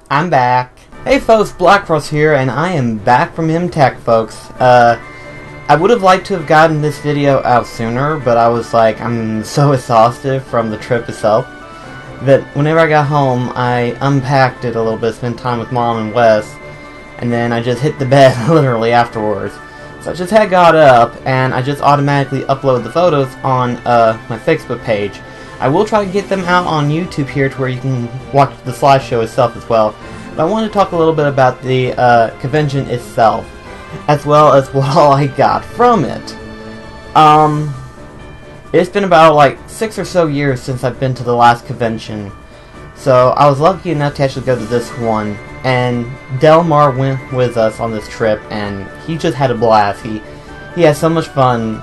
I'm back. Hey folks, Blackfrost here, and I am back from MTAC, folks. I would have liked to have gotten this video out sooner, but I was like, I'm so exhausted from the trip itself, that whenever I got home, I unpacked it a little bit, spent time with Mom and Wes, and then I just hit the bed literally afterwards. So I just had got up, and I just automatically uploaded the photos on my Facebook page. I will try to get them out on YouTube here to where you can watch the slideshow itself as well. But I want to talk a little bit about the convention itself, as well as what all I got from it. It's been about like 6 or so years since I've been to the last convention, so I was lucky enough to actually go to this one. And Marr went with us on this trip, and he just had a blast. He had so much fun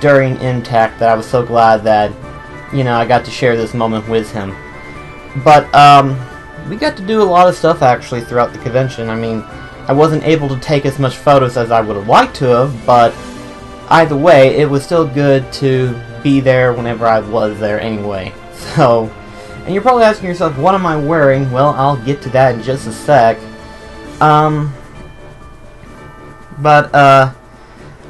during MTAC that I was so glad that, you know, I got to share this moment with him. But we got to do a lot of stuff actually throughout the convention. I mean, I wasn't able to take as much photos as I would have liked to have, but either way, it was still good to be there whenever I was there anyway. So, and you're probably asking yourself, what am I wearing? Well, I'll get to that in just a sec.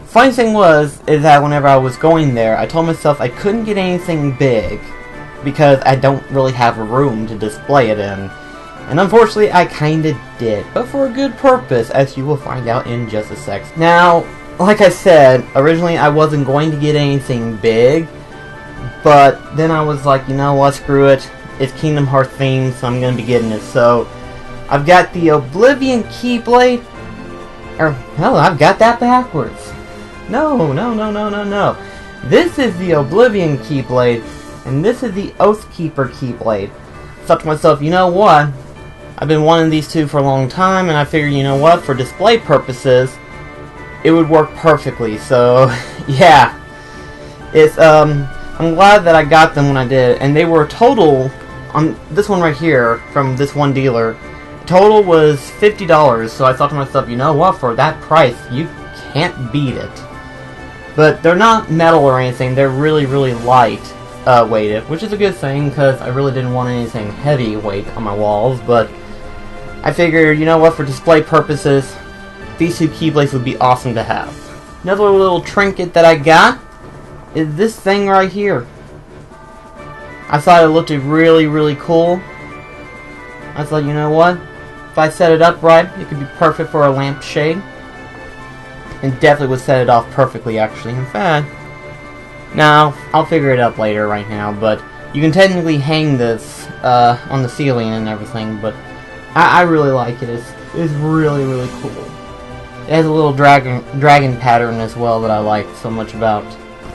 Funny thing is that whenever I was going there, I told myself I couldn't get anything big because I don't really have a room to display it in. And unfortunately, I kinda did, but for a good purpose, as you will find out in just a sec. Now, like I said, originally I wasn't going to get anything big, but then I was like, you know what, screw it. It's Kingdom Hearts themed, so I'm going to be getting it. So, I've got the Oblivion Keyblade. Hell, I've got that backwards. No. This is the Oblivion Keyblade, and this is the Oathkeeper Keyblade. I thought to myself, you know what? I've been wanting these two for a long time, and I figured, you know what? For display purposes, it would work perfectly. So, yeah. It's, I'm glad that I got them when I did, and they were total, on this one right here, from this one dealer, total was $50, so I thought to myself, you know what, for that price, you can't beat it. But they're not metal or anything, they're really, really light weighted, which is a good thing, because I really didn't want anything heavy weight on my walls, but I figured, you know what, for display purposes, these two Keyblades would be awesome to have. Another little trinket that I got is this thing right here. I thought it looked really, really cool. I thought, you know what? If I set it up right, it could be perfect for a lampshade. And definitely would set it off perfectly, actually. In fact, now, I'll figure it out later right now, but you can technically hang this on the ceiling and everything, but I really like it. It's really, really cool. It has a little dragon pattern as well that I like so much about.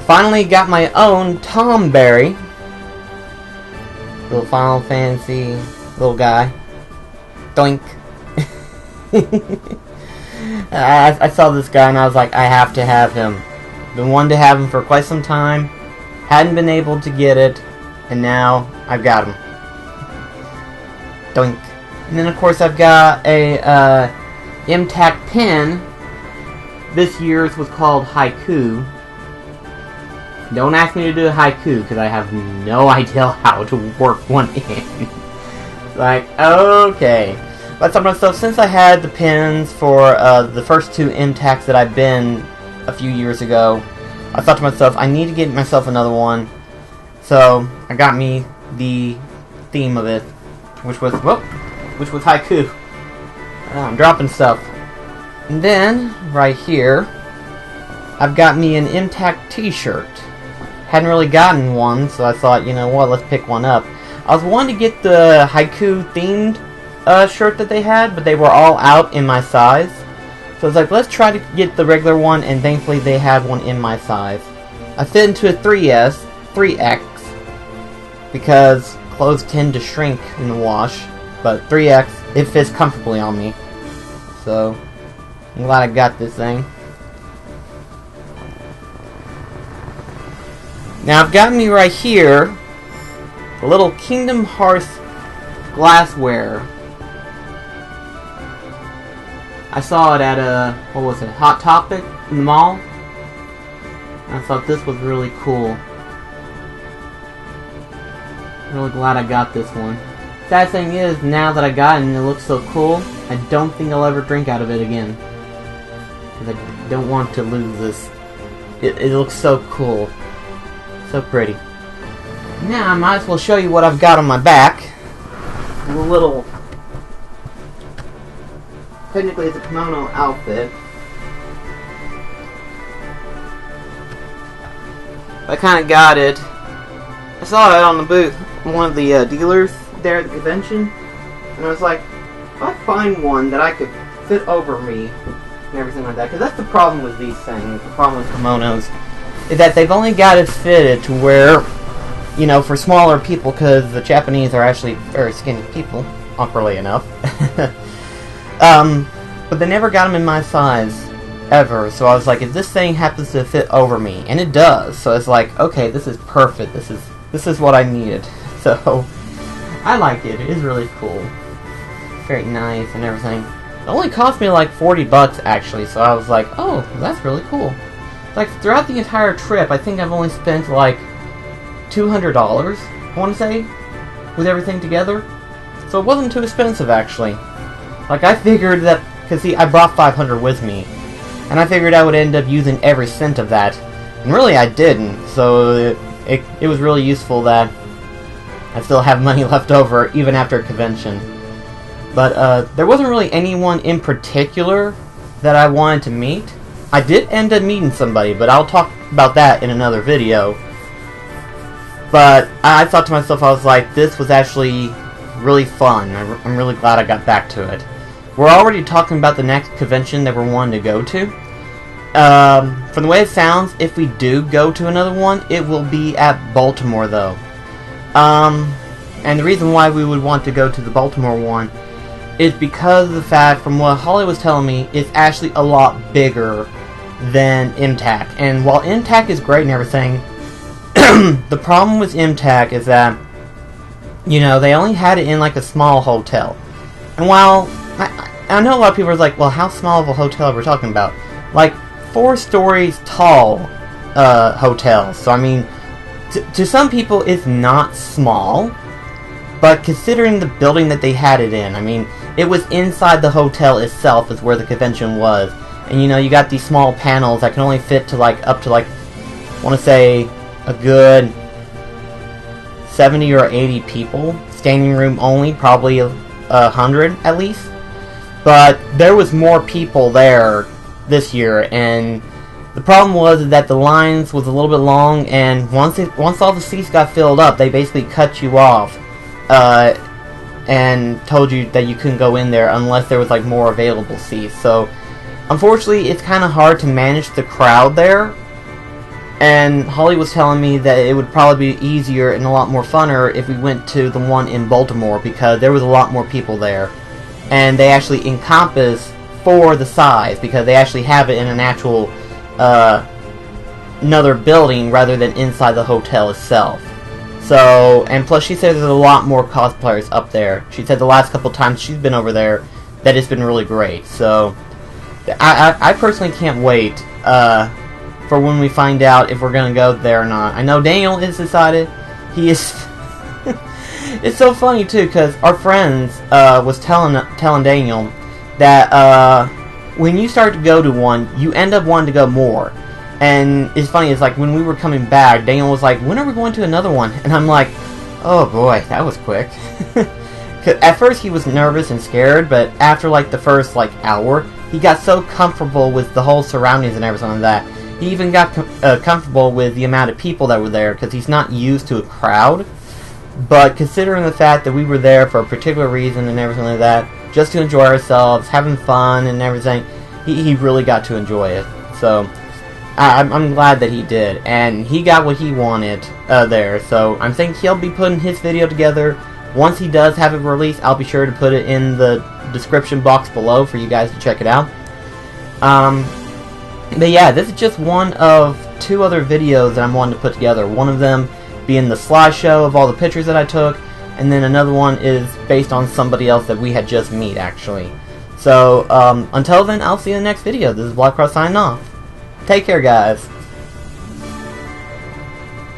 Finally got my own Tom Berry. Little Final Fantasy little guy. Doink. I saw this guy and I was like, I have to have him. Been wanting to have him for quite some time. Hadn't been able to get it. And now I've got him. Doink. And then of course I've got a MTAC pin. This year's was called Haiku. Don't ask me to do a haiku, because I have no idea how to work one in. Like, okay. But I thought to myself, since I had the pins for the first two MTACs that I've been a few years ago, I thought to myself, I need to get myself another one. So, I got me the theme of it, which was haiku. I'm dropping stuff. And then, right here, I've got me an MTAC t-shirt. Hadn't really gotten one, so I thought, you know what, let's pick one up. I was wanting to get the haiku themed shirt that they had, but they were all out in my size. So I was like, let's try to get the regular one, and thankfully they had one in my size. I fit into a 3X, because clothes tend to shrink in the wash, but 3X, it fits comfortably on me. So, I'm glad I got this thing. Now I've got me right here a little Kingdom Hearts glassware. I saw it at what was it, Hot Topic in the mall. I thought this was really cool. Really glad I got this one. sad thing is, now that I got it and it looks so cool, I don't think I'll ever drink out of it again. Because I don't want to lose this. It looks so cool. So pretty. Now I might as well show you what I've got on my back. A little... Technically it's a kimono outfit. I kind of got it. I saw it on the booth, one of the dealers there at the convention, and I was like, if I find one that I could fit over me and everything like that, because that's the problem with these things, the problem with kimonos, is that they've only got it fitted to where, you know, for smaller people, because the Japanese are actually very skinny people, awkwardly enough. But they never got them in my size. Ever. So I was like, if this thing happens to fit over me, and it does, so it's like, okay, this is perfect. This is what I needed. So I like it. It is really cool. Very nice and everything. It only cost me like $40 actually. So I was like, oh, that's really cool. Like throughout the entire trip, I think I've only spent like $200. I want to say, with everything together. So it wasn't too expensive actually. Like I figured that, because see, I brought 500 with me. And I figured I would end up using every cent of that. And really I didn't, so it was really useful that I still have money left over even after a convention. But there wasn't really anyone in particular that I wanted to meet. I did end up meeting somebody, but I'll talk about that in another video. But I thought to myself, I was like, this was actually really fun. I'm really glad I got back to it. We're already talking about the next convention that we're wanting to go to. From the way it sounds, if we do go to another one, it will be at Baltimore, though. And the reason why we would want to go to the Baltimore one is because of the fact, from what Holly was telling me, it's actually a lot bigger than MTAC. And while MTAC is great and everything, the problem with MTAC is that, you know, they only had it in like a small hotel. And while I know a lot of people are like, well, how small of a hotel are we talking about? Like 4 stories tall hotels. So I mean, to some people it's not small, but considering the building that they had it in, I mean, it was inside the hotel itself is where the convention was. And you know, you got these small panels that can only fit to like up to like, I want to say a good 70 or 80 people. Standing room only, probably 100 at least. But there was more people there this year, and the problem was that the lines was a little bit long, and once all the seats got filled up, they basically cut you off and told you that you couldn't go in there unless there was like more available seats. So unfortunately, it's kind of hard to manage the crowd there. And Holly was telling me that it would probably be easier and a lot more funner if we went to the one in Baltimore, because there was a lot more people there. And they actually encompass for the size, because they actually have it in an actual another building rather than inside the hotel itself. So, and plus she said there's a lot more cosplayers up there. She said the last couple times she's been over there that it's been really great. So I personally can't wait for when we find out if we're going to go there or not. I know Daniel is decided. He is... It's so funny too, because our friends was telling Daniel that when you start to go to one, you end up wanting to go more. And it's funny, it's like when we were coming back, Daniel was like, when are we going to another one? And I'm like, oh boy, that was quick. 'Cause at first he was nervous and scared, but after like the first like hour, he got so comfortable with the whole surroundings and everything like that. He even got comfortable with the amount of people that were there, because he's not used to a crowd. But considering the fact that we were there for a particular reason and everything like that, just to enjoy ourselves, having fun and everything, he really got to enjoy it. So I'm glad that he did, and he got what he wanted there. So I'm thinking he'll be putting his video together. Once he does have it released, I'll be sure to put it in the description box below for you guys to check it out. But yeah, this is just one of 2 other videos that I'm wanting to put together. One of them being the slideshow of all the pictures that I took, and then another one is based on somebody else that we had just met, actually. So, until then, I'll see you in the next video. This is Black Cross signing off. Take care, guys.